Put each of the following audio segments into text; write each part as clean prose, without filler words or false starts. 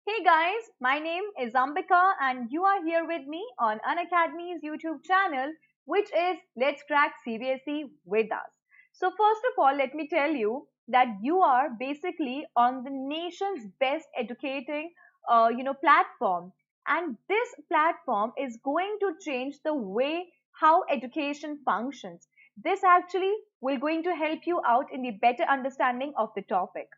Hey guys, my name is Ambika and you are here with me on Unacademy's YouTube channel, which is Let's Crack CBSE with us. So first of all, let me tell you that you are basically on the nation's best educating platform, and this platform is going to change the way how education functions. This actually will going to help you out in the better understanding of the topic.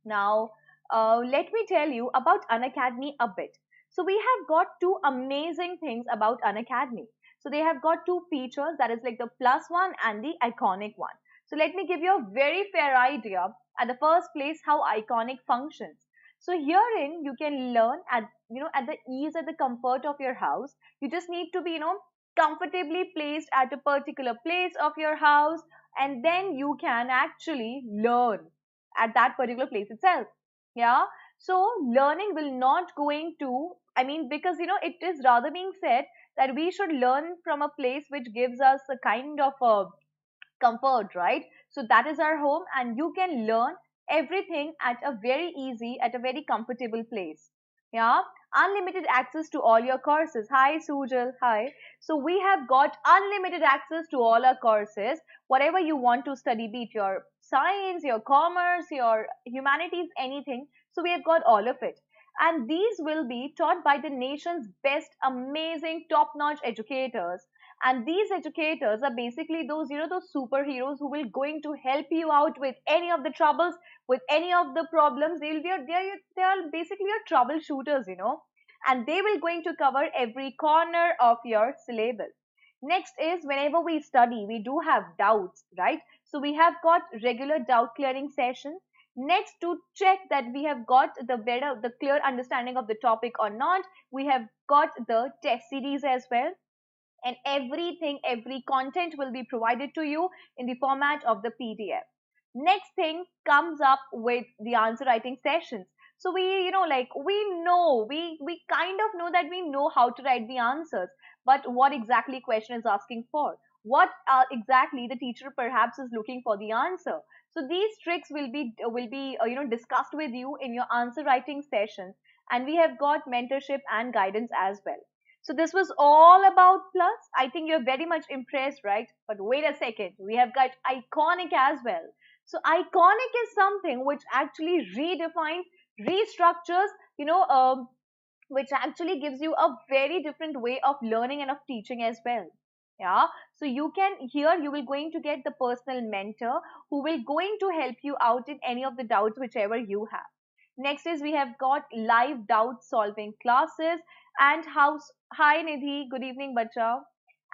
Now, let me tell you about Unacademy a bit. So we have got two amazing things about Unacademy. So they have got two features, that is like the plus one and the iconic one. So let me give you a very fair idea at the first place how iconic functions. So herein you can learn at the ease and the comfort of your house. You just need to be comfortably placed at a particular place of your house, and then you can actually learn at that particular place itself. Yeah. So learning will not going to, because it is rather being said that we should learn from a place which gives us a kind of a comfort, right? So that is our home, and you can learn everything at a very easy, at a very comfortable place. Yeah. Unlimited access to all your courses. Hi Sujal, hi. So we have got unlimited access to all our courses, whatever you want to study, be it your science, your commerce, your humanities, anything. So we have got all of it, and these will be taught by the nation's best amazing top notch educators. And these educators are basically those superheroes who will going to help you out with any of the troubles, with any of the problems. They are basically your troubleshooters. And they will going to cover every corner of your syllabus. Next is, whenever we study, we do have doubts, right? So we have got regular doubt clearing sessions. Next, to check that we have got the clear understanding of the topic or not, we have got the test series as well, and every content will be provided to you in the format of the PDF. Next thing comes up with the answer writing sessions. So we kind of know that we know how to write the answers, but what exactly question is asking for? What exactly the teacher perhaps is looking for the answer? So these tricks will be discussed with you in your answer writing sessions, and we have got mentorship and guidance as well. So this was all about plus. I think you're very much impressed, right? But wait a second, we have got iconic as well. So iconic is something which actually redefines, restructures, which actually gives you a very different way of learning and of teaching as well. Yeah. So you will going to get the personal mentor who will going to help you out in any of the doubts whichever you have. Next is, we have got live doubt solving classes, and how, hi Nidhi, good evening, bacha.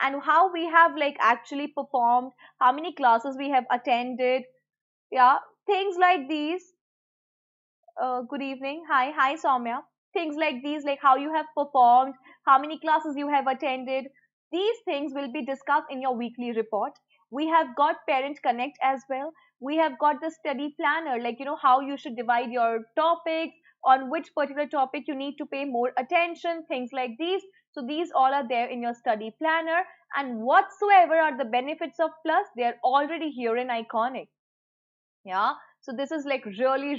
And how we have like actually performed, how many classes we have attended. Yeah, things like these. Good evening. Hi, Soumya. Things like these, like how you have performed, how many classes you have attended. These things will be discussed in your weekly report. We have got Parent Connect as well. We have got the study planner, like, how you should divide your topics, on which particular topic you need to pay more attention, things like these. So these all are there in your study planner. And whatsoever are the benefits of Plus, they are already here in Iconic. Yeah. So this is like really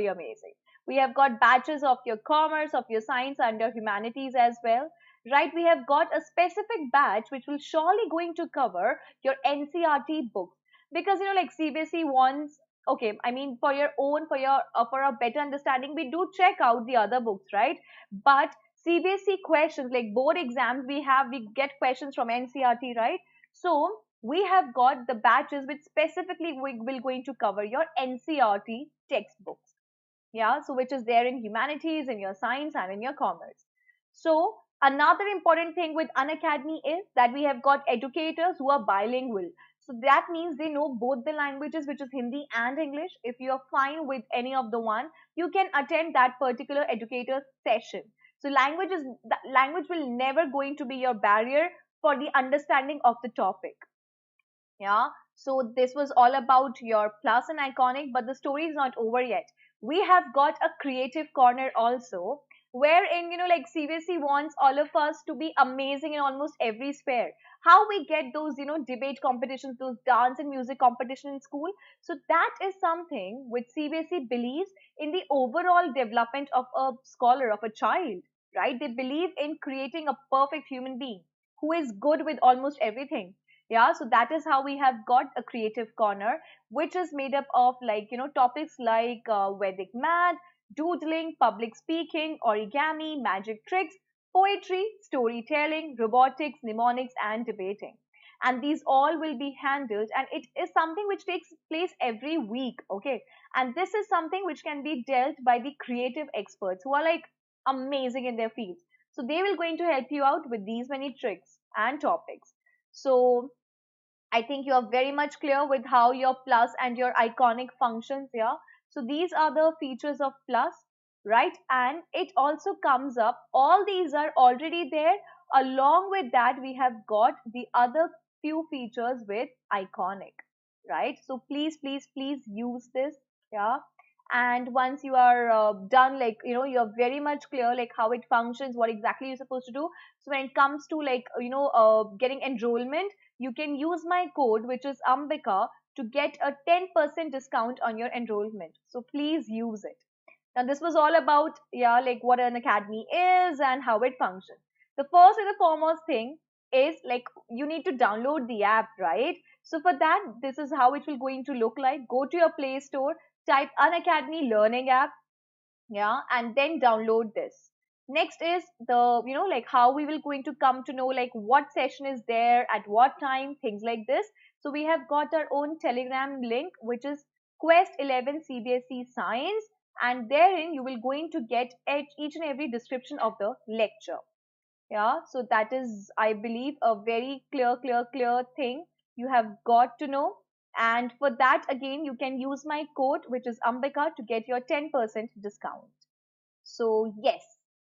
amazing. We have got batches of your commerce, of your science, and your humanities as well. Right, we have got a specific batch which will surely going to cover your NCRT books, because like CBSE wants, okay, I mean, for your own, for a better understanding, we do check out the other books, right? But CBSE questions, like board exams, we get questions from NCRT, right? So we have got the batches which specifically we will going to cover your NCRT textbooks. Yeah, so which is there in humanities, in your science, and in your commerce. So another important thing with Unacademy is that we have got educators who are bilingual. So that means they know both the languages, which is Hindi and English. If you're fine with any of the one, you can attend that particular educator session. So language will never going to be your barrier for the understanding of the topic. Yeah. So this was all about your plus and iconic, but the story is not over yet. We have got a creative corner also, wherein, like CBSE wants all of us to be amazing in almost every sphere. How we get those, debate competitions, those dance and music competition in school. So that is something which CBSE believes in the overall development of a scholar, of a child, right? They believe in creating a perfect human being who is good with almost everything. Yeah, so that is how we have got a creative corner, which is made up of, like, topics like Vedic math, doodling, public speaking, origami, magic tricks, poetry, storytelling, robotics, mnemonics, and debating. And these all will be handled, and it is something which takes place every week, okay? And this is something which can be dealt by the creative experts who are like amazing in their fields. So they will going to help you out with these many tricks and topics. So I think you are very much clear with how your plus and your iconic functions here. So these are the features of plus, right? And it also comes up, all these are already there. Along with that, we have got the other few features with iconic, right? So please, please, please use this, yeah. And once you are done, like, you're very much clear like how it functions, what exactly you're supposed to do. So when it comes to, like, getting enrollment, you can use my code, which is Ambika, to get a 10% discount on your enrollment. So please use it. Now, this was all about, yeah, like what an academy is and how it functions. The first and the foremost thing is, like, you need to download the app, right? So for that, this is how it will going to look like. Go to your Play Store, type Unacademy Learning app, yeah, and then download this. Next is the, like how we will going to come to know like what session is there at what time, things like this. So we have got our own Telegram link, which is Quest 11 CBSE Science, and therein you will going to get each and every description of the lecture. Yeah, so that is, I believe, a very clear thing you have got to know. And for that, again, you can use my code, which is Ambika, to get your 10% discount. So yes,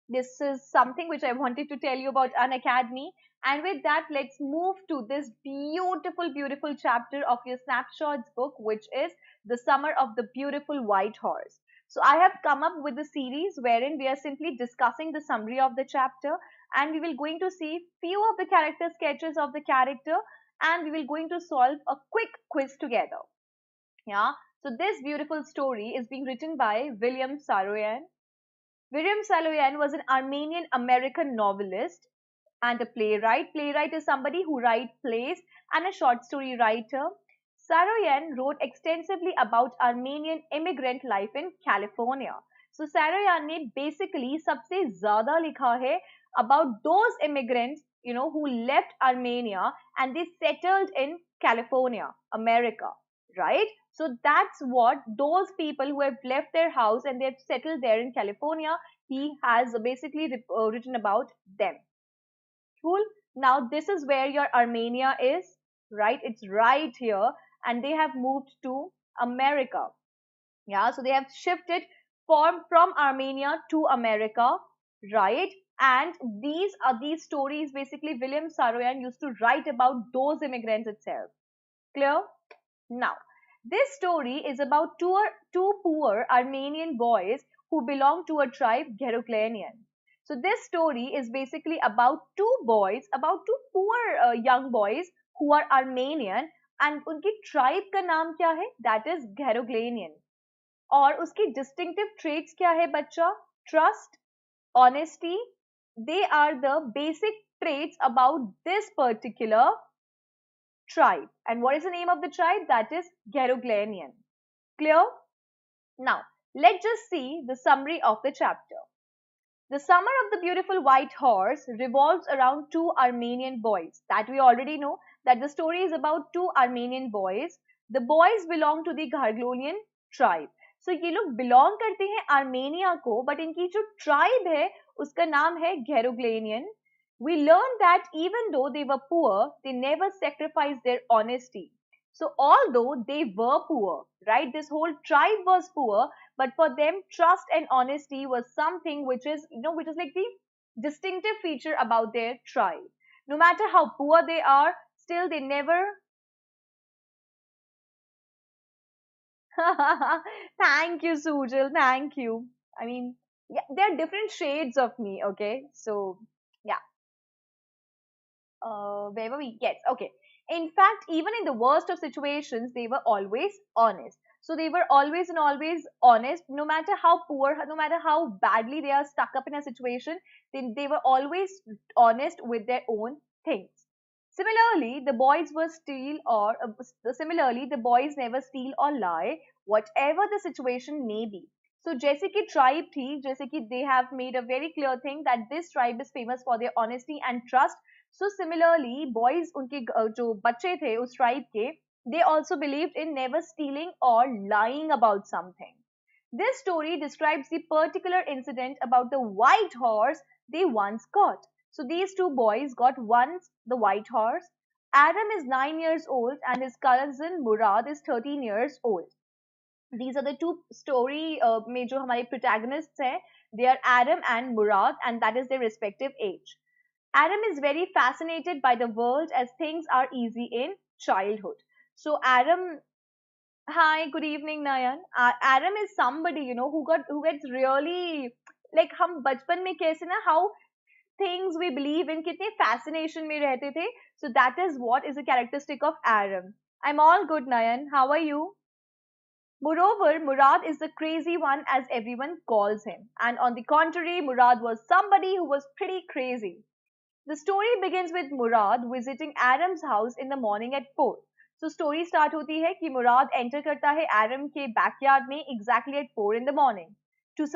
this is something which I wanted to tell you about Unacademy. And with that, let's move to this beautiful chapter of your snapshots book, which is The Summer of the Beautiful White Horse. So I have come up with a series wherein we are simply discussing the summary of the chapter, and we will going to see few of the character sketches of the character, and we will going to solve a quick quiz together. Yeah. So this beautiful story is being written by William Saroyan. William Saroyan was an Armenian American novelist and a playwright. Playwright is somebody who writes plays, and a short story writer. Saroyan wrote extensively about Armenian immigrant life in California. So Saroyan ने basically सबसे ज़्यादा लिखा है about those immigrants, who left Armenia and they settled in California, America, right? So that's what those people who have left their house and they've settled there in California, he has basically written about them. Cool. Now this is where your Armenia is, right? It's right here, and they have moved to America. Yeah, so they have shifted from Armenia to America, right? And these stories basically William Saroyan used to write about those immigrants itself. Clear? Now, this story is about two poor Armenian boys who belong to a tribe Geroglanian. So this story is basically about two poor young boys who are Armenian, and उनकी tribe का नाम क्या है? That is Geroglanian. और उसकी distinctive traits क्या है बच्चा? Trust, honesty. They are the basic traits about this particular tribe. And what is the name of the tribe? That is Geroglanian. Clear? Now, let's just see the summary of the chapter. The Summer of the Beautiful White Horse revolves around two Armenian boys. That we already know, that the story is about two Armenian boys. The boys belong to the Geroglanian tribe. So ये लोग belong करते हैं Armenia को, but इनकी जो tribe है उसका नाम है Geroglanian. We learned that even though they were poor, they never sacrificed their honesty. So although they were poor, right, this whole tribe was poor, but for them, trust and honesty was something which is, which is like the distinctive feature about their tribe. No matter how poor they are, still they never. Thank you, Sujal. Thank you. I mean, yeah, there are different shades of me, okay? So, yeah. Where were we? Yes, okay. In fact, even in the worst of situations, they were always honest. So they were always and always honest, no matter how poor, no matter how badly they are stuck up in a situation, they were always honest with their own things. Similarly, the boys never steal or lie, whatever the situation may be. So जैसे कि tribe थी, जैसे कि they have made a very clear thing that this tribe is famous for their honesty and trust. So similarly, boys उनके जो बच्चे थे उस tribe के, they also believed in never stealing or lying about something. This story describes the particular incident about the white horse they once caught. So these two boys got once the white horse. Adam is 9 years old and his cousin Mourad is 13 years old. These are the two story में जो हमारे protagonists हैं. They are Aram and Mourad, and that is their respective age. Aram is very fascinated by the world as things are easy in childhood. So Aram, hi, good evening, Nayan. Aram is somebody, who gets really, like हम बचपन में कैसे ना, how things we believe in, कितने fascination में रहते थे. So that is what is a characteristic of Aram. I'm all good, Nayan. How are you? Moreover, Mourad is the crazy one as everyone calls him. And on the contrary, Mourad was somebody who was pretty crazy. The story begins with Mourad visiting Aram's house in the morning at 4. So story start होती है कि Mourad enter करता है Aram के backyard में exactly at 4 in the morning. To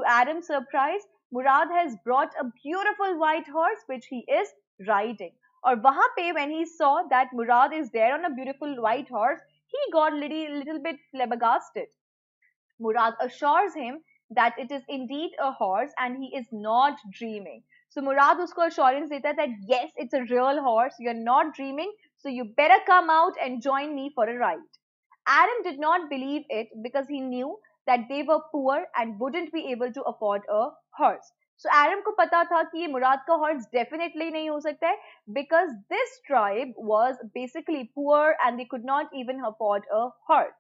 Aram's surprise, Mourad has brought a beautiful white horse which he is riding. और वहाँ पे when he saw that Mourad is there on a beautiful white horse, he got little bit flabbergasted. Mourad assures him that it is indeed a horse and he is not dreaming. So Mourad usko assurance deta that yes, it's a real horse, you're not dreaming, so you better come out and join me for a ride. Aram did not believe it because he knew that they were poor and wouldn't be able to afford a horse. So Aram को पता था कि ये मुराद का horse definitely नहीं हो सकता है because this tribe was basically poor and they could not even afford a horse.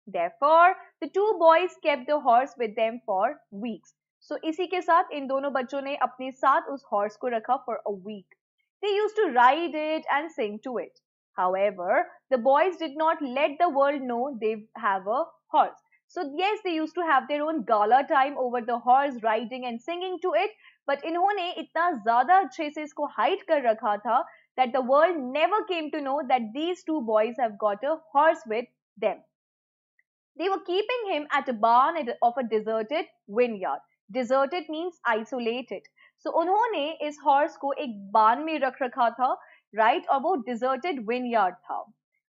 Therefore, the two boys kept the horse with them for weeks. So इसी के साथ इन दोनों बच्चों ने अपने साथ उस horse को रखा for a week. They used to ride it and sing to it. However, the boys did not let the world know they have a horse. So yes, they used to have their own gala time over the horse riding and singing to it, but इन्होंने इतना ज़्यादा अच्छे से इसको hide कर रखा था that the world never came to know that these two boys have got a horse with them. They were keeping him at a barn of a deserted vineyard. Deserted means isolated. So उन्होंने इस horse को एक barn में रख रखा था, right? और वो deserted vineyard था.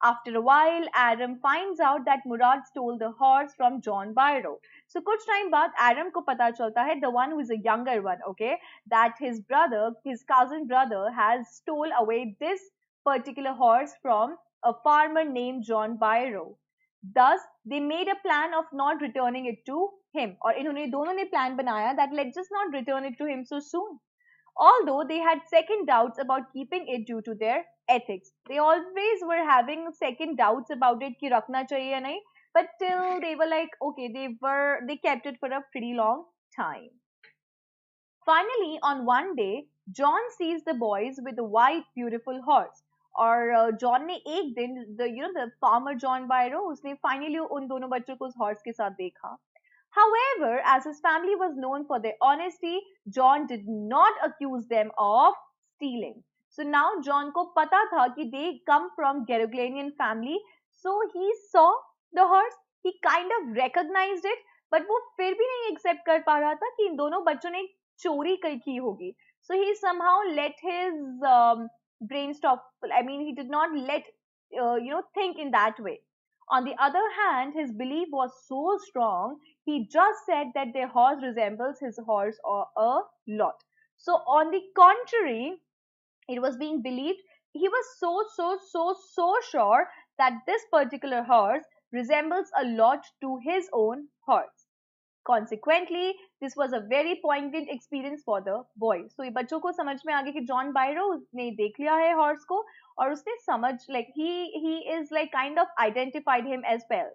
After a while, Aram finds out that Mourad stole the horse from John Byrow. So कुछ time बाद Aram को पता चलता है, the one who is a younger one, okay, that his cousin brother has stole away this particular horse from a farmer named John Byrow. Thus, they made a plan of not returning it to him. और इन्होंने दोनों ने plan बनाया that let's just not return it to him so soon. Although they had second doubts about keeping it due to their ethics. They always were having second doubts about it कि रखना चाहिए या नहीं. But till they were like, okay, they kept it for a pretty long time. Finally, on one day, John sees the boys with a white, beautiful horse. और John ने एक दिन the farmer John Byrow उसने finally उन दोनों बच्चों को उस horse के साथ देखा. However, as his family was known for their honesty, John did not accuse them of stealing. So now John को पता था कि they come from Geroglanian family, so he saw the horse, he kind of recognized it, but वो फिर भी नहीं accept कर पा रहा था कि इन दोनों बच्चों ने चोरी की होगी. So he somehow let his brain stop. I mean, he did not let think in that way. On the other hand, his belief was so strong, he just said that their horse resembles his horse a lot. So on the contrary, it was being believed, he was so sure that this particular horse resembles a lot to his own horse. Consequently, this was a very poignant experience for the boys. So ये बच्चों को समझ में आ गया कि John Byrow ने देख लिया है हॉर्स को और उसने समझ like he is like kind of identified him as well.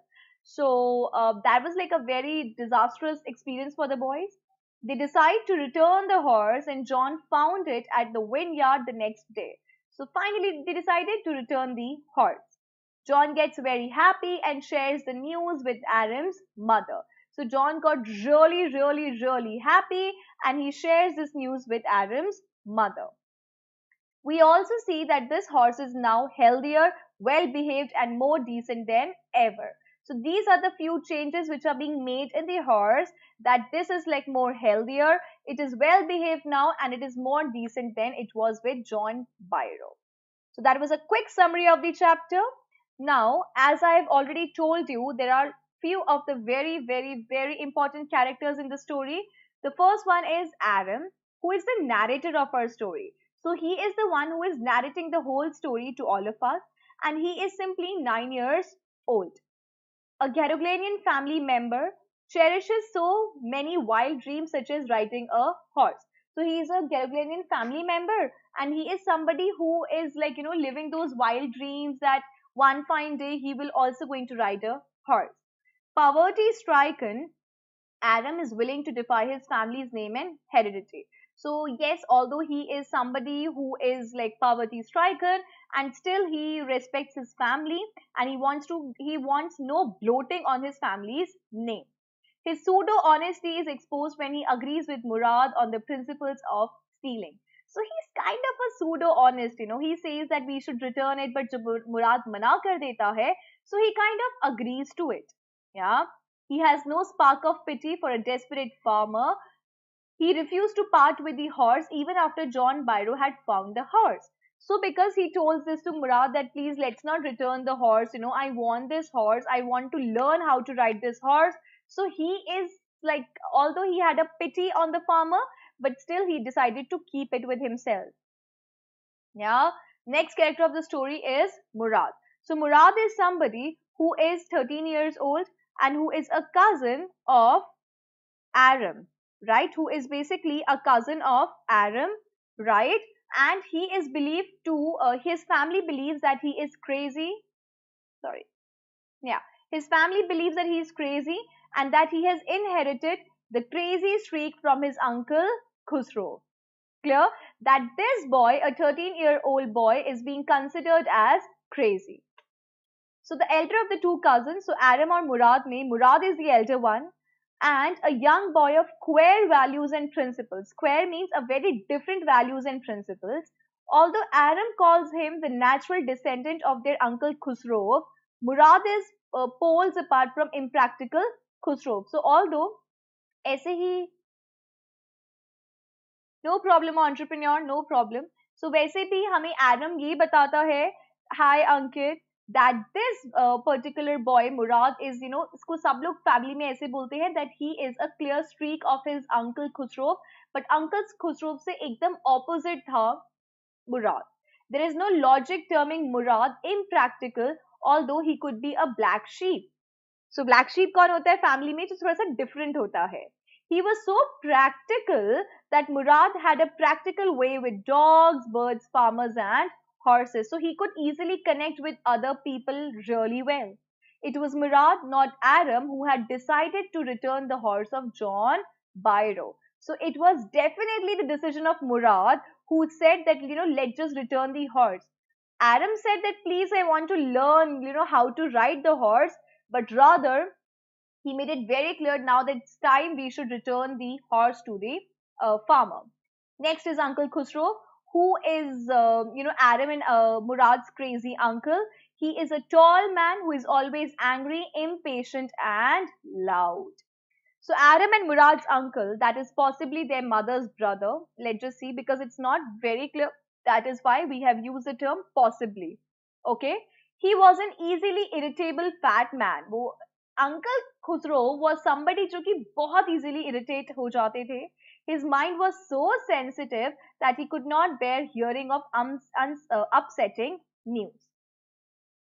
So that was like a very disastrous experience for the boys. They decide to return the horse and John found it at the vineyard the next day. So finally they decided to return the horse. John gets very happy and shares the news with Aram's mother. So John got really happy and he shares this news with Aram's mother. We also see that this horse is now healthier, well behaved, and more decent than ever. So these are the few changes which are being made in the horse, that this is like more healthier, it is well behaved now, and it is more decent than it was with John Byro. So that was a quick summary of the chapter. Now, as I've already told you, there are few of the very important characters in the story. The first one is Aram, who is the narrator of our story. So he is the one who is narrating the whole story to all of us, and he is simply 9 years old. A Garogleanian family member cherishes so many wild dreams such as riding a horse. So he is a Garogleanian family member and he is somebody who is like, living those wild dreams that one fine day he will also going to ride a horse. Poverty stricken, Aram is willing to defy his family's name and heredity. So yes, although he is somebody who is like poverty stricken, and still he respects his family and he wants no bloating on his family's name. His pseudo honesty is exposed when he agrees with Mourad on the principles of stealing. So he's kind of a pseudo honest, he says that we should return it, but Mourad mana kar deta hai, so he kind of agrees to it. Yeah, he has no spark of pity for a desperate farmer. He refused to part with the horse even after John Byro had found the horse. So because he told this to Mourad that please let's not return the horse, I want this horse, I want to learn how to ride this horse. So he is like, although he had a pity on the farmer, but still he decided to keep it with himself. Yeah. Next character of the story is Mourad. So Mourad is somebody who is 13 years old and who is a cousin of Aram, right? Who is basically a cousin of Aram, right? And he is believed to, his family believes that he is crazy. Sorry. Yeah. His family believes that he is crazy and that he has inherited the crazy streak from his uncle Khosrove. Clear that this boy, a 13-year-old boy, is being considered as crazy. So the elder of the two cousins, so Aram or Mourad Mourad is the elder one, and a young boy of queer values and principles. Queer means a very different values and principles. Although Aram calls him the natural descendant of their uncle Khosrove, Mourad is poles apart from impractical Khosrove. So although ऐसे ही no problem entrepreneur, no problem. So वैसे भी हमें Aram ये बताता है, hi Ankit, that this particular boy Mourad is, इसको सब लोग family में ऐसे बोलते हैं that he is a clear streak of his uncle Khosrove, but uncle Khosrove से एकदम opposite था Mourad. There is no logic terming Mourad impractical, although he could be a black sheep. So black sheep कौन होता है family में, जो थोड़ा सा different होता है. He was so practical that Mourad had a practical way with dogs, birds, farmers, and horses. So he could easily connect with other people really well. It was Mourad, not Aram, who had decided to return the horse of John Byro. So it was definitely the decision of Mourad, who said that, let's just return the horse. Aram said that, please, I want to learn, how to ride the horse, but rather he made it very clear now that it's time we should return the horse to the farmer. Next is Uncle Khosrove, who is, Aram and Mourad's crazy uncle. He is a tall man who is always angry, impatient, and loud. So Aram and Mourad's uncle, that is possibly their mother's brother. Let's just see, because it's not very clear. That is why we have used the term possibly. Okay. He was an easily irritable fat man. Uncle Khosrove was somebody जो कि बहुत easily irritate हो जाते थे. His mind was so sensitive that he could not bear hearing of upsetting news.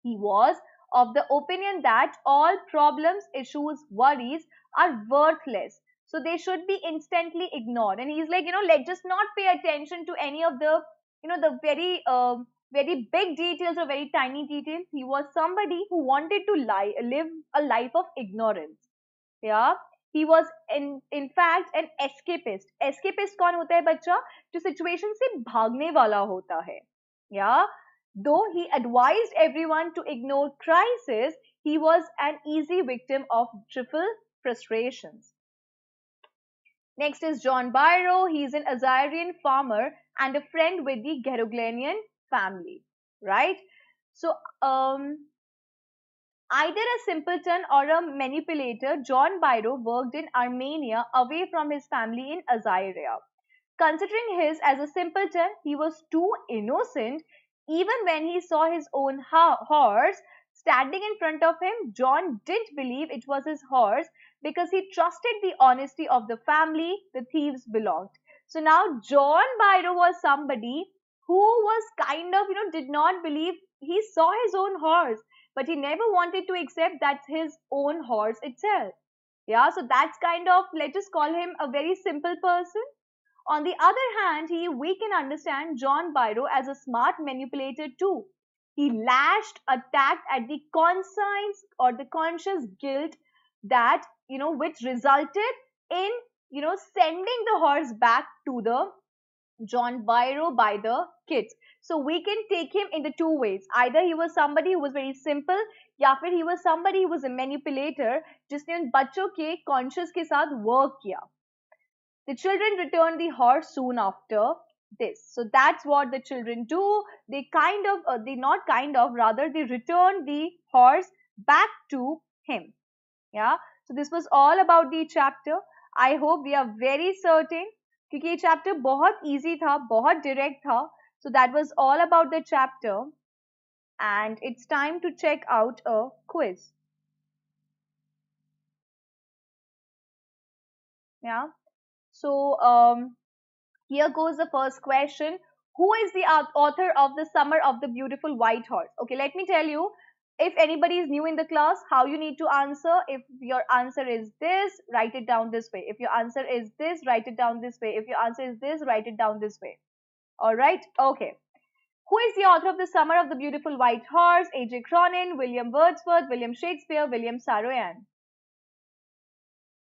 He was of the opinion that all problems, issues, worries are worthless. So they should be instantly ignored. And he's like, let's just not pay attention to any of the, the very big details or very tiny details. He was somebody who wanted to live a life of ignorance. Yeah. He was in fact an escapist. Escapist कौन होता है बच्चा? जो situation से भागने वाला होता है. Yeah. Though he advised everyone to ignore crisis, he was an easy victim of trivial frustrations. Next is John Byro. He's an Assyrian farmer and a friend with the Geroglanian family, right? So, either a simpleton or a manipulator, John Byro worked in Armenia away from his family in Assyria. Considering his as a simpleton, he was too innocent. Even when he saw his own horse standing in front of him, John didn't believe it was his horse because he trusted the honesty of the family the thieves belonged. So now John Byro was somebody who was kind of, did not believe. He saw his own horse, but he never wanted to accept that's his own horse itself. Yeah, so that's kind of, let's just call him a very simple person. On the other hand, we can understand John Byro as a smart manipulator too. He lashed, attacked at the conscience or the conscious guilt that, which resulted in, sending the horse back to the John Byro by the kids. So we can take him in the two ways. Either he was somebody who was very simple, या फिर he was somebody who was a manipulator जिसने उन बच्चों के conscious के साथ work किया. The children returned the horse soon after this. So that's what the children do. They rather, they returned the horse back to him. Yeah. So this was all about the chapter. I hope we are very certain क्योंकि ये chapter बहुत easy था, बहुत direct था. So that was all about the chapter. And it's time to check out a quiz. Yeah. So here goes the first question. Who is the author of The Summer of the Beautiful White Horse? Okay, let me tell you. If anybody is new in the class, how you need to answer. If your answer is this, write it down this way. If your answer is this, write it down this way. If your answer is this, write it down this way. Alright? Okay. Who is the author of The Summer of the Beautiful White Horse? A.J. Cronin, William Wordsworth, William Shakespeare, William Saroyan.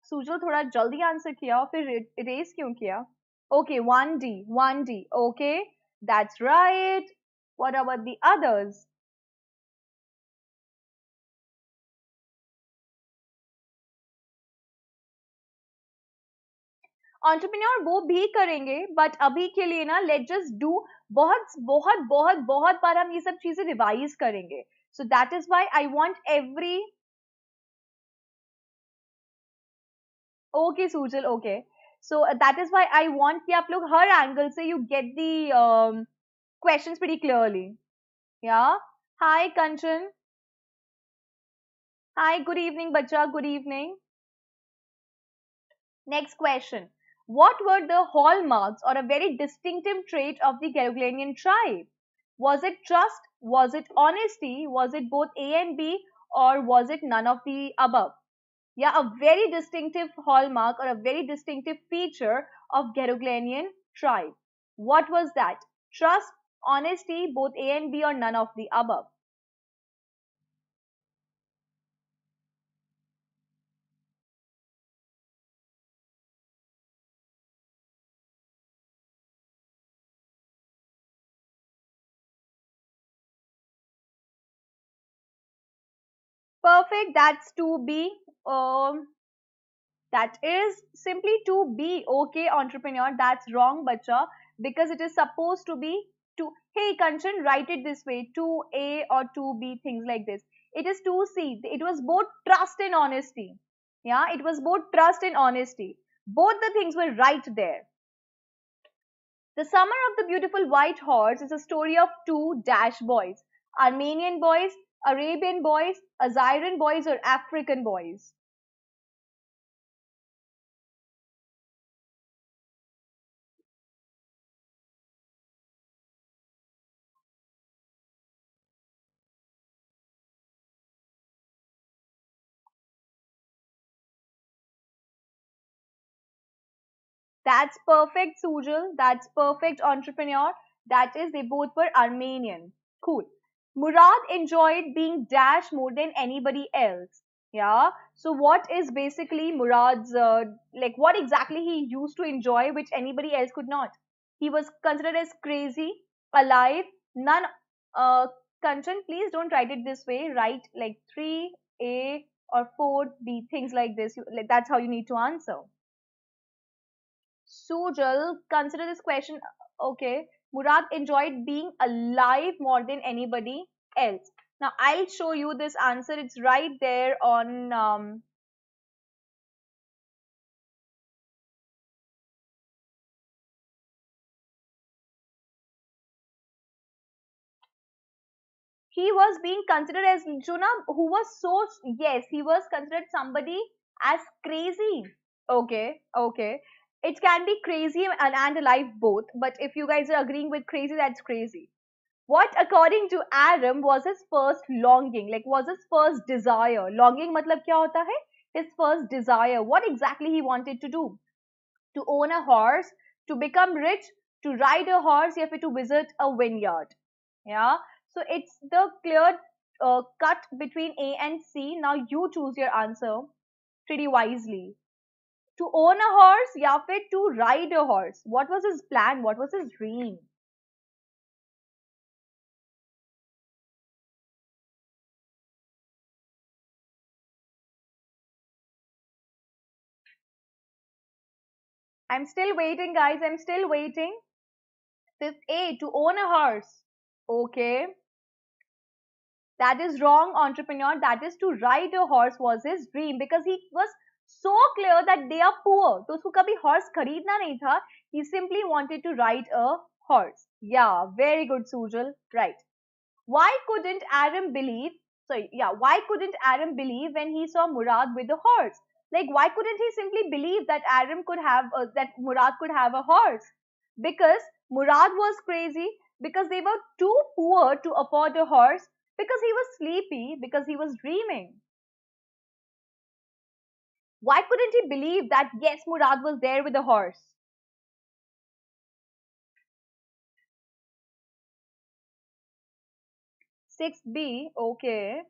Sujal थोड़ा जल्दी answer किया और फिर erase क्यों किया? Okay, 1D. Okay, that's right. What about the others? Entrepreneur वो भी करेंगे, but अभी के लिए ना let's just do बहुत बार हम ये सब चीजें रिवाइज करेंगे. So that is why I want every. Okay, Sujal, okay. So that is why I want कि आप लोग हर angle से you get the questions pretty clearly. Yeah. Hi, Kanchan. Hi, good evening, Bacha. Good evening. Next question. What were the hallmarks or a very distinctive trait of the Geroglanian tribe? Was it trust? Was it honesty? Was it both A and B? Or was it none of the above? Yeah, a very distinctive hallmark or a very distinctive feature of Geroglanian tribe. What was that? Trust, honesty, both A and B, or none of the above? Perfect. That's to be. That is simply to be. Okay, entrepreneur. That's wrong, bacha. Because it is supposed to be to. Hey, Kanchan, write it this way: 2A or 2B, things like this. It is 2C. It was both trust and honesty. Yeah, it was both trust and honesty. Both the things were right there. The Summer of the Beautiful White Horse is a story of two dash boys: Armenian boys, Arabian boys, Assyrian boys, or African boys. That's perfect, Sujal. That's perfect, entrepreneur. That is, they both were Armenian. Cool. Mourad enjoyed being dash more than anybody else. Yeah. So, what is basically Mourad's, like, what exactly he used to enjoy which anybody else could not? He was considered as crazy, alive, none. Uh, Kanchan, please don't write it this way. Write like 3A or 4B, things like this. Like, that's how you need to answer. Sujal, consider this question. Okay. Murad enjoyed being alive more than anybody else. Now, I'll show you this answer. It's right there on. He was being considered as Juna, who was so. Yes, he was considered somebody as crazy. Okay, okay. It can be crazy and alive both, but if you guys are agreeing with crazy, that's crazy. What, according to Aram, was his first longing? Like, was his first desire? Longing matlab kya hota hai? His first desire. What exactly he wanted to do? To own a horse, to become rich, to ride a horse, or to visit a vineyard. Yeah. So it's the clear cut between A and C. Now you choose your answer pretty wisely. To own a horse, या फिर to ride a horse. What was his plan? What was his dream? I'm still waiting, guys. I'm still waiting. Fifth A, to own a horse. Okay. That is wrong, entrepreneur. That is to ride a horse was his dream because he was so clear that they are poor. तो उसको कभी horse खरीदना नहीं था. He simply wanted to ride a horse. Yeah, very good, Sujal. Right. Why couldn't Aram believe? Sorry, yeah. Why couldn't Aram believe when he saw Murad with a horse? Like, why couldn't he simply believe that Aram could have that Murad could have a horse? Because Murad was crazy. Because they were too poor to afford a horse. Because he was sleepy. Because he was dreaming. Why couldn't he believe that yes, Murad was there with a horse? 6B. Okay.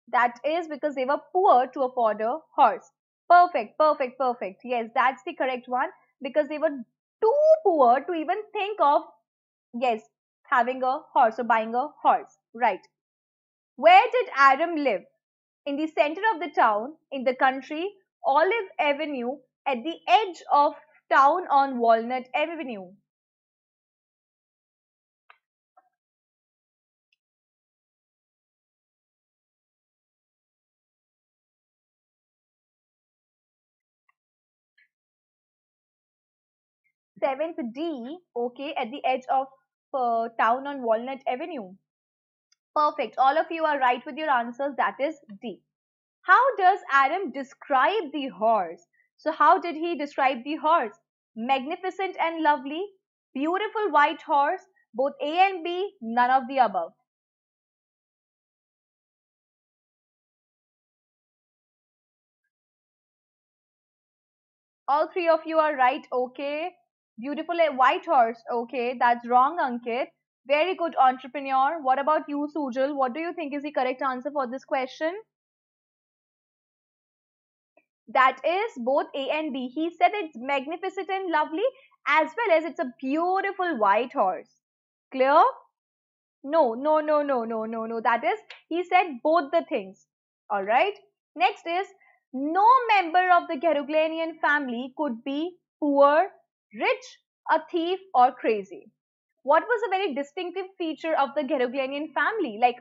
That is because they were poor to afford a horse. Perfect, perfect, perfect. Yes, that's the correct one. Because they were too poor to even think of, yes, having a horse or buying a horse. Right. Where did Aram live? In the center of the town, in the country, Olive Avenue, at the edge of town on Walnut Avenue. Seventh D, okay, at the edge of town on Walnut Avenue. Perfect. All of you are right with your answers. That is D. How does Adam describe the horse? So, how did he describe the horse? Magnificent and lovely, beautiful white horse, both A and B, none of the above. All three of you are right. Okay. Beautiful white horse. Okay. That's wrong, Ankit. Very good, entrepreneur. What about you, Sujal? What do you think is the correct answer for this question? That is both A and B. He said it's magnificent and lovely as well as it's a beautiful white horse. Clear? No, no, no, no, no, no, no. That is, he said both the things. Alright. Next is, no member of the Garuglanian family could be poor, rich, a thief, or crazy. What was a very distinctive feature of the Garuglanian family? Like,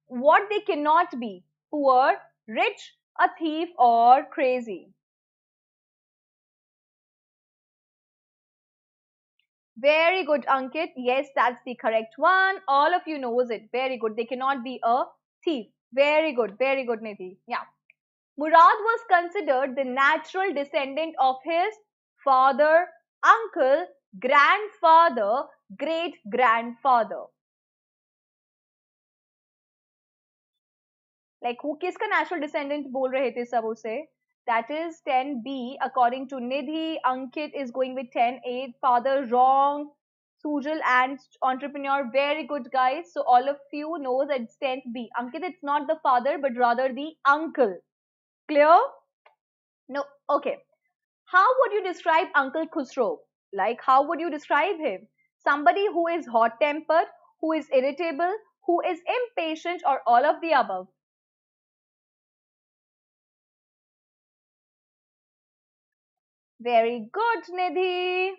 what they cannot be? Poor, rich, a thief, or crazy. Very good, Ankit. Yes, that's the correct one. All of you knows it. Very good. They cannot be a thief. Very good. Very good, Nidhi. Yeah. Murad was considered the natural descendant of his father, uncle, grandfather, great grandfather. Like who किसका natural descendant बोल रहे थे सब उसे? That is 10B. According to Nidhi, Ankit is going with 10A. Father wrong. Sujal and entrepreneur, very good guys. So all of you know that it's 10B. Ankit, it's not the father, but rather the uncle. Clear? No. Okay. How would you describe Uncle Khosrove? Like, how would you describe him? Somebody who is hot tempered, who is irritable, who is impatient, or all of the above? Very good, Nidhi.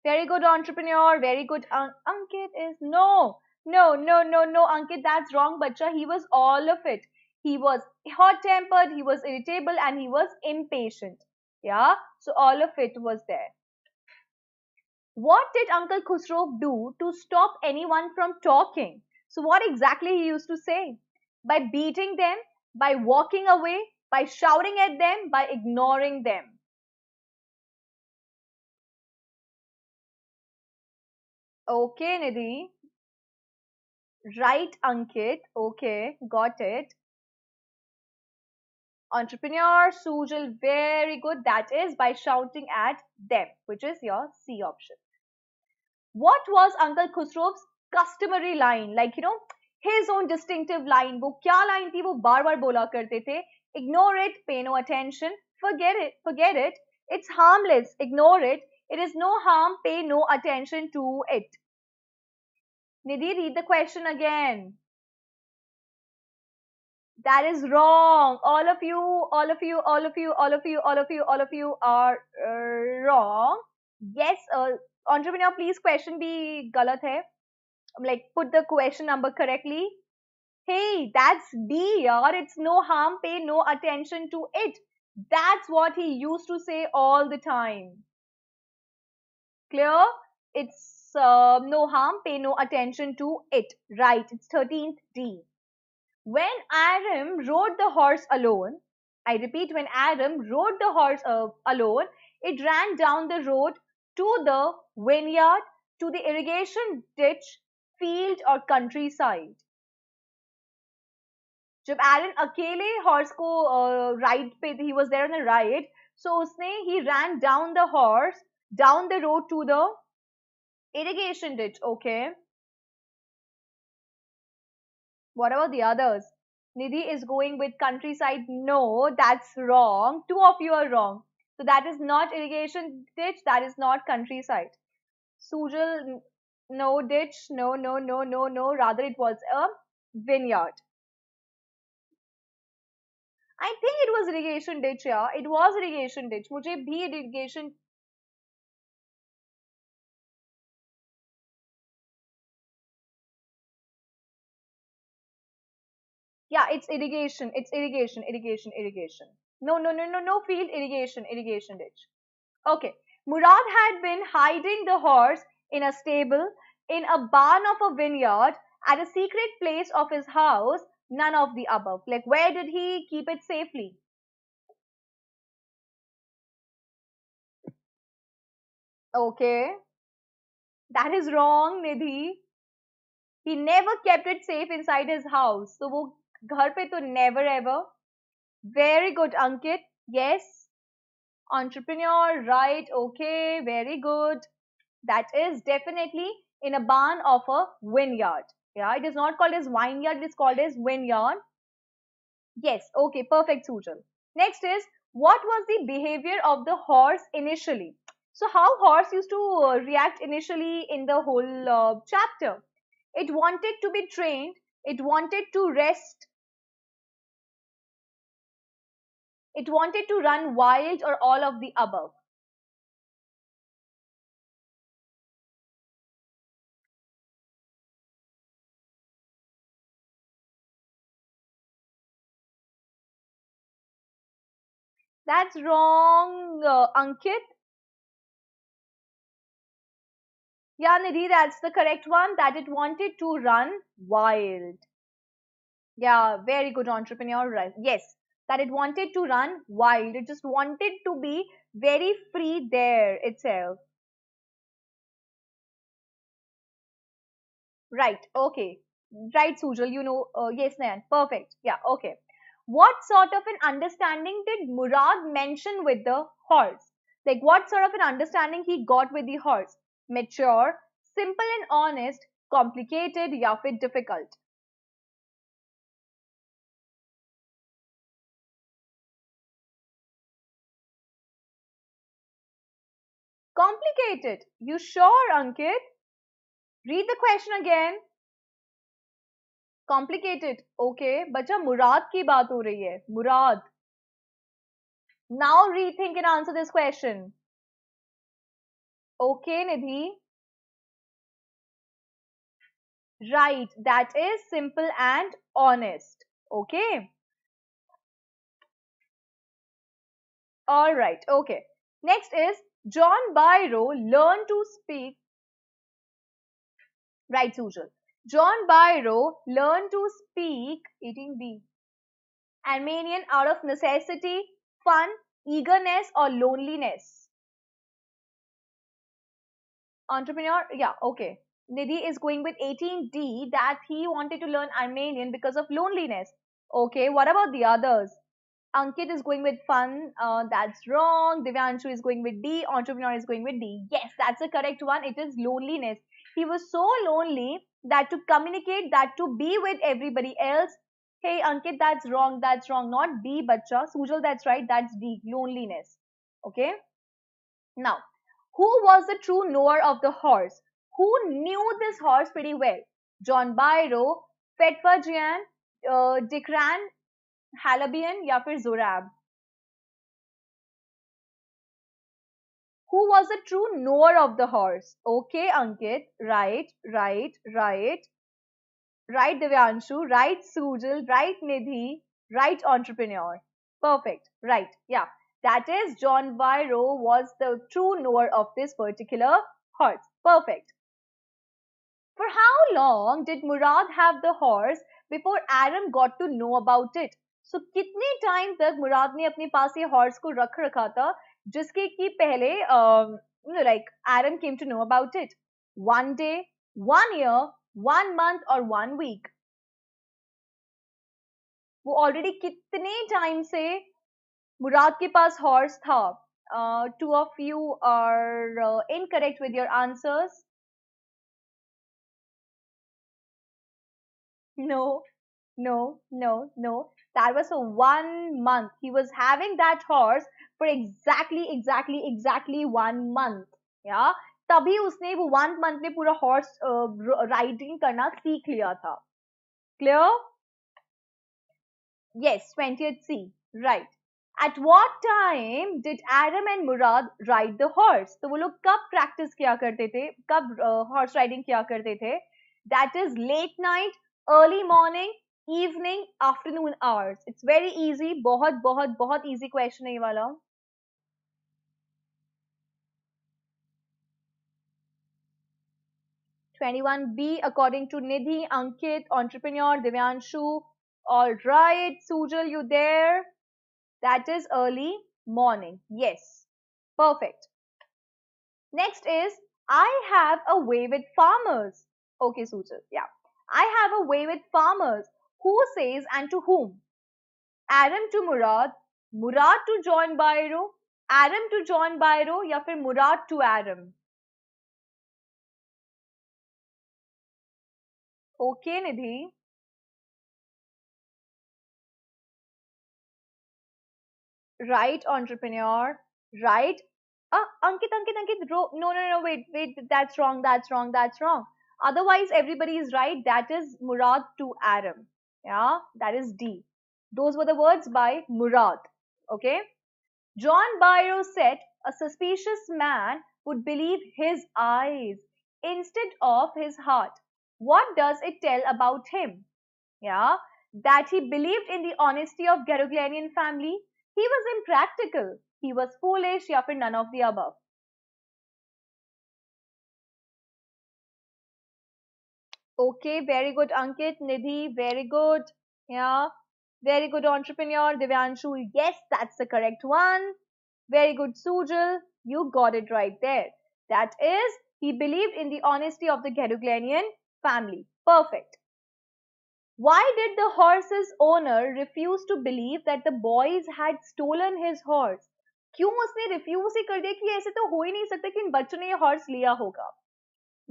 Very good, entrepreneur. Very good. Ankit is no, Ankit, that's wrong, Bacha. He was all of it. He was hot tempered, he was irritable, and he was impatient. Yeah, so all of it was there. What did Uncle Khusro do to stop anyone from talking? So, what exactly he used to say? By beating them, by walking away, by shouting at them, by ignoring them. Okay, Nidhi. Right, Ankit. Okay, got it. Entrepreneur, Sujal, very good. That is by shouting at them, which is your C option. What was Uncle Khusro's customary line? Like, his own distinctive line. वो क्या line थी वो बार बार बोला करते थे. Ignore it, pay no attention, forget it. It's harmless, ignore it. It is no harm, pay no attention to it. Nidhi, read the question again. That is wrong. All of you, all of you, all of you, all of you, all of you, all of you are wrong. Yes, entrepreneur, please question bhi galat hai. Like, put the question number correctly. Hey, that's D, yaar. It's no harm, pay no attention to it. That's what he used to say all the time. Clear? It's no harm, pay no attention to it. Right, it's 13th D. When Aram rode the horse alone, I repeat, when Aram rode the horse alone, it ran down the road to the vineyard, to the irrigation ditch, field or countryside. जब एरन अकेले horse को ride पे he was there on the ride so उसने he ran down the horse down the road to the irrigation ditch. Okay, what about the others? Nidhi is going with countryside. No, that's wrong. Two of you are wrong. So that is not irrigation ditch, that is not countryside. Sujal, no ditch, no, rather it was a vineyard. I think it was irrigation ditch, yeah. It was irrigation ditch. मुझे भी irrigation. Yeah, it's irrigation. It's irrigation. No field, irrigation ditch. Okay. Murad had been hiding the horse in a stable, in a barn of a vineyard, at a secret place of his house, none of the above. Like, where did he keep it safely? Okay. That is wrong, Nidhi. He never kept it safe inside his house. So, वो घर पे तो never ever. Very good, Ankit. Yes. Entrepreneur, right? Okay, very good. That is definitely in a barn of a vineyard. Yeah, it is not called as vineyard, it is called as vineyard. Yes, okay, perfect, Sujal. Next is, what was the behavior of the horse initially? So, how horse used to react initially in the whole chapter? It wanted to be trained, it wanted to rest, it wanted to run wild, or all of the above. That's wrong, Ankit. Yeah, Nidhi, that's the correct one, that it wanted to run wild. Yeah, very good, entrepreneur. Right. Yes, that it wanted to run wild. It just wanted to be very free there itself. Right. Okay. Right, Sujal. Yes, Nayan. Perfect. Yeah. Okay. What sort of an understanding did Murad mention with the horse? Like, what sort of an understanding he got with the horse? Mature, simple and honest, complicated, या फिर difficult. Complicated. You sure, Ankit? Read the question again. Complicated. Okay, बच्चा मुराद की बात हो रही है. मुराद. Now rethink and answer this question. Okay, Nidhi. Right. That is simple and honest. Okay. All right. Okay. Next is John Biro learned to speak. Right, Sujal. John Biro learned to speak 18B. Armenian out of necessity, fun, eagerness, or loneliness. Entrepreneur, yeah, okay. Nidhi is going with 18D that he wanted to learn Armenian because of loneliness. Okay, what about the others? Ankit is going with fun. That's wrong. Divyanshu is going with D. Entrepreneur is going with D. Yes, that's the correct one. It is loneliness. He was so lonely that to communicate, that to be with everybody else. Hey, Ankit, that's wrong. That's wrong. Not D, bacha. Sujal, that's right. That's D. Loneliness. Okay. Now, who was the true knower of the horse? Who knew this horse pretty well? John Biro, Fetfajian, Dikran, Halabian या फिर Zorab? Who was the true knower of the horse? Okay, Ankit. Right, right, right. Right, Divyanshu. Right, Sujal. Right, Nidhi. Right, entrepreneur. Perfect. Right. Yeah. That is John Biro was the true knower of this particular horse. Perfect. For how long did Mourad have the horse before Aram got to know about it? So कितने time तक मुराद ने अपने पास ये horse को रख रखा था जिसके कि पहले like Aram came to know about it? 1 day, 1 year, 1 month or 1 week? वो ऑलरेडी कितने टाइम से मुराद के पास हॉर्स था? Two of you are incorrect with your answers. No, no, no, no. That was for 1 month. He was having that horse for exactly 1 month. Yeah. तभी उसने वो 1 month में पूरा horse riding करना सीख लिया था. Clear? Yes, 20th C. Right. At what time did Aram and Mourad ride the horse? तो वो लोग कब practice किया करते थे? कब horse riding किया करते थे? That is late night, early morning, evening, afternoon hours. It's very easy. बहुत easy question है ये वाला. 21B according to Nidhi, Ankit, entrepreneur, Divyanshu. All right, Sujal, you there? That is early morning. Yes. Perfect. Next is, I have a way with farmers. Okay, Sujal. Yeah. I have a way with farmers. Who says and to whom? Aram to Mourad, Mourad to John Biro, Aram to John Biro या फिर Mourad to Aram? Okay, Nidhi. Right, entrepreneur. Right. Ankit. No. Wait. That's wrong. That's wrong. Otherwise, everybody is right. That is Mourad to Aram. Yeah, that is D. Those were the words by Mourad. Okay. John Biro said a suspicious man would believe his eyes instead of his heart. What does it tell about him? Yeah, that he believed in the honesty of Garuglanian family. He was impractical. He was foolish, या फिर none of the above. Okay, very good, Ankit. Nidhi, very good. Yeah, very good, entrepreneur. Divyanshu, yes, that's the correct one. Very good, Sujal. You got it right there. That is, he believed in the honesty of the Garuglanian family. Perfect. Why did the horse's owner refuse to believe that the boys had stolen his horse? क्यों उसने refuse ही कर दिया कि ऐसे तो हो ही नहीं सकता कि इन बच्चों ने ये हॉर्स लिया होगा?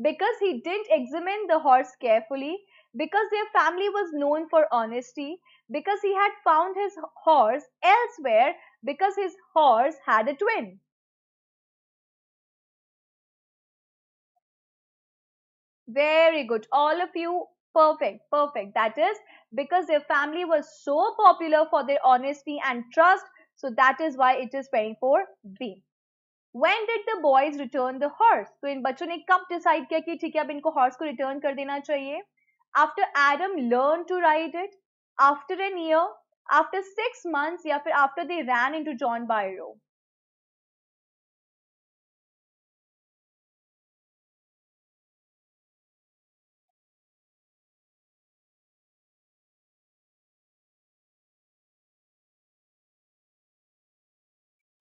Because he didn't examine the horse carefully, because their family was known for honesty, because he had found his horse elsewhere, because his horse had a twin. Very good. All of you, perfect, perfect. That is because their family was so popular for their honesty and trust. So that is why it is 24B. When did the boys return the horse? तो इन बच्चों ने कब decide किया कि ठीक है अब इनको horse को return कर देना चाहिए? After Adam learned to ride it, after an year, after 6 months, या फिर after they ran into John Byrow?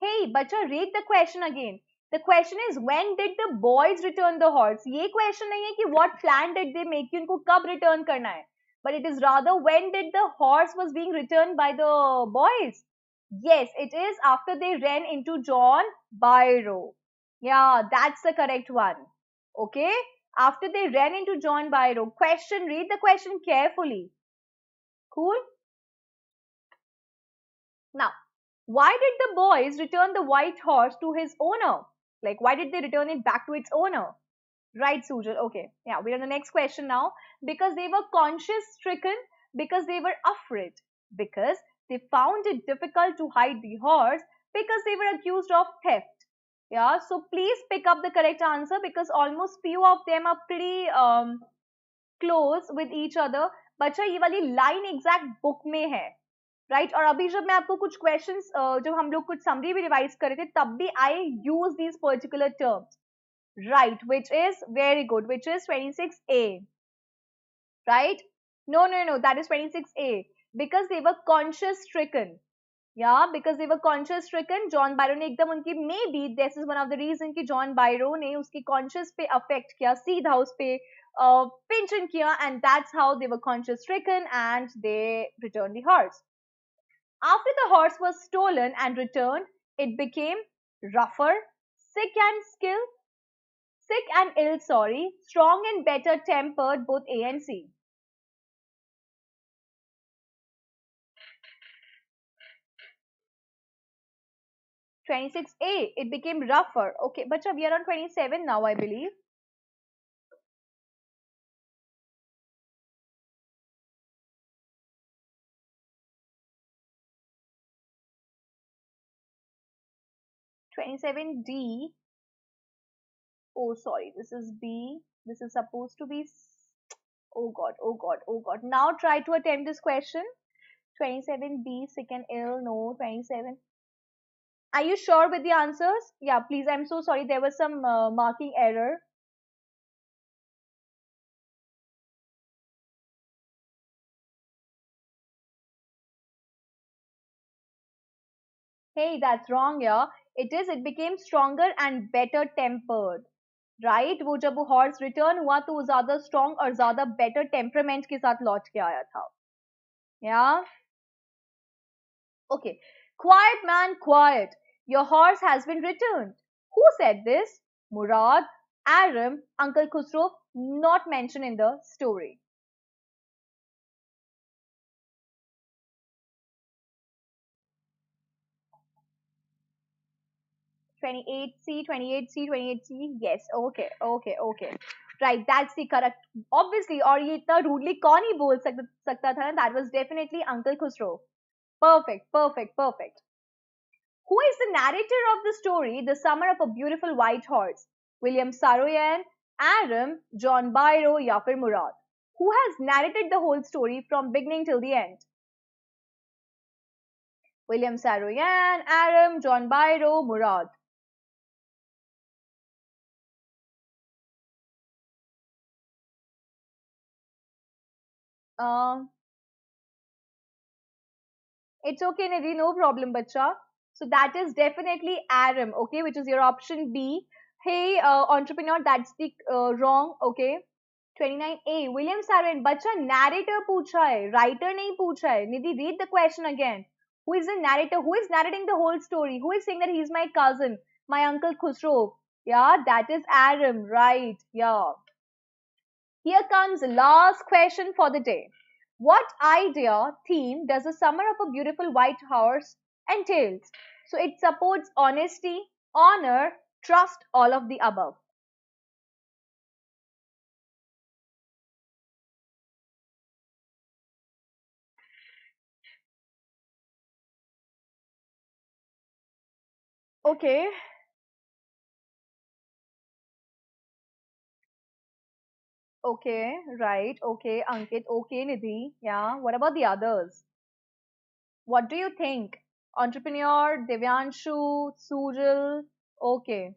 Hey, bacha, read the question again. The question is when did the boys return the horse? ये question नहीं है कि what plan did they make कि उनको कब return करना है. But it is rather when did the horse was being returned by the boys? Yes, it is after they ran into John Byrow. Yeah, that's the correct one. Okay? After they ran into John Byrow. Question, read the question carefully. Cool? Now, why did the boys return the white horse to his owner? Like, why did they return it back to its owner? Right, Sujal. Okay. Yeah, we're on the next question now. Because they were conscience stricken, because they were afraid, because they found it difficult to hide the horse, because they were accused of theft. Yeah, so please pick up the correct answer because almost few of them are pretty close with each other. बच्चा ये वाली line exact book में है. Right और अभी जब मैं आपको कुछ क्वेश्चंस जब हम लोग कुछ समरी भी रिवाइज कर रहे थे तब भी I use these particular terms right which is very good which is 26A right no no no that is 26A because they were conscience stricken या because they were conscience stricken John Byrow ने एकदम उनकी may be this is one of the reason कि John Byrow ने उसकी conscious पे affect किया सीधा उस पे पिंचन किया and that's how they were conscience stricken and they return the horse. After the horse was stolen and returned, it became rougher, sick and skill, sick and ill, sorry, strong and better tempered, both A and C. 26A, it became rougher. Okay, but we are on 27 now, I believe. (27D). Oh, sorry, this is B. This is supposed to be. Oh God, oh God, oh God. Now try to attempt this question. 27B, sick and ill. No, 27. Are you sure with the answers? Yeah, please. I'm so sorry. There was some marking error. Hey, that's wrong, yeah. It became stronger and better tempered. Right? वो जब वो horse return हुआ तो वो ज्यादा strong और ज्यादा better temperament के साथ लौट के आया था. Yeah. Okay. Quiet man, quiet. Your horse has been returned. Who said this? Mourad, Aram, Uncle Khosrove, not mentioned in the story. 28C, 28C, 28C. Yes. Okay. Okay. Okay. Right. That's the correct. Obviously, और ये इतना rudely कौन ही बोल सकता था ना? That was definitely Uncle Khosrove. Perfect. Perfect. Perfect. Who is the narrator of the story, The Summer of a Beautiful White Horse? William Saroyan, Aram, John Byrow, या फिर Mourad? Who has narrated the whole story from beginning till the end? William Saroyan, Aram, John Byrow, Mourad. Uh, it's okay, Nidhi, no problem, bacha. So that is definitely Aram, okay, which is your option B. Hey, entrepreneur, that's the wrong, okay. 29A, William Saroyan, बच्चा narrator पूछा है, writer नहीं पूछा है. Nidhi, read the question again. Who is the narrator? Who is narrating the whole story? Who is saying that he's my cousin, my uncle Khosrove? Yeah, that is Aram, right? Yeah. Here comes the last question for the day. What idea, theme does the summer of a beautiful white horse entails? So it supports honesty, honor, trust, all of the above. Okay. Okay, right. Okay, Ankit. Okay, Nidhi. Yeah. What about the others? What do you think? Entrepreneur, Divyanshu, Sujal. Okay.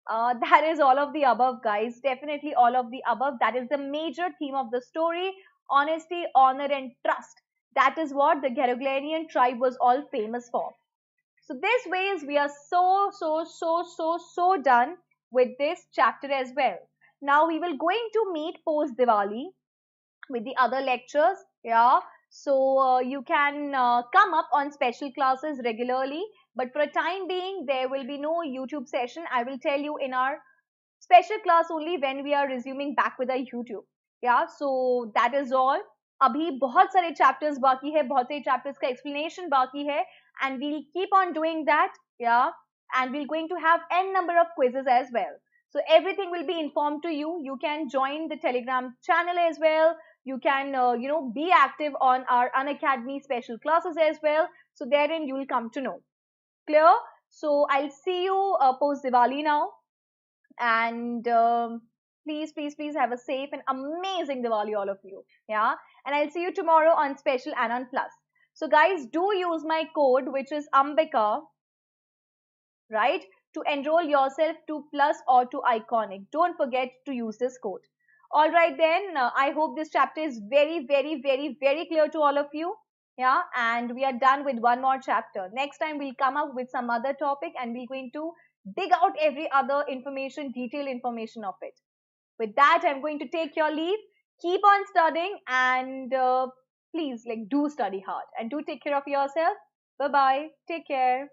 That is all of the above, guys. Definitely all of the above. That is the major theme of the story. Honesty, honor, and trust. That is what the Geroglanian tribe was all famous for. So this ways we are so done with this chapter as well. Now we will going to meet post Diwali with the other lectures. Yeah. So you can come up on special classes regularly. But for a time being, there will be no YouTube session. I will tell you in our special class only when we are resuming back with our YouTube. Yeah, so that is all. अभी बहुत सारे chapters बाकी है, बहुत सारे chapters का explanation बाकी है, and we'll keep on doing that. Yeah, and we're going to have n number of quizzes as well. So everything will be informed to you. You can join the Telegram channel as well. You can be active on our Unacademy special classes as well. So therein you will come to know. Clear? So I'll see you post Diwali now. And please have a safe and amazing Diwali, all of you. Yeah. And I'll see you tomorrow on Special and on Plus. So, guys, do use my code, which is Ambika, right, to enroll yourself to Plus or to Iconic. Don't forget to use this code. All right, then. I hope this chapter is very clear to all of you. Yeah, and we are done with one more chapter. Next time, we'll come up with some other topic and we're going to dig out every other information, detailed information of it. With that, I'm going to take your leave. Keep on studying and please, like, do study hard and do take care of yourself. Bye bye. Take care.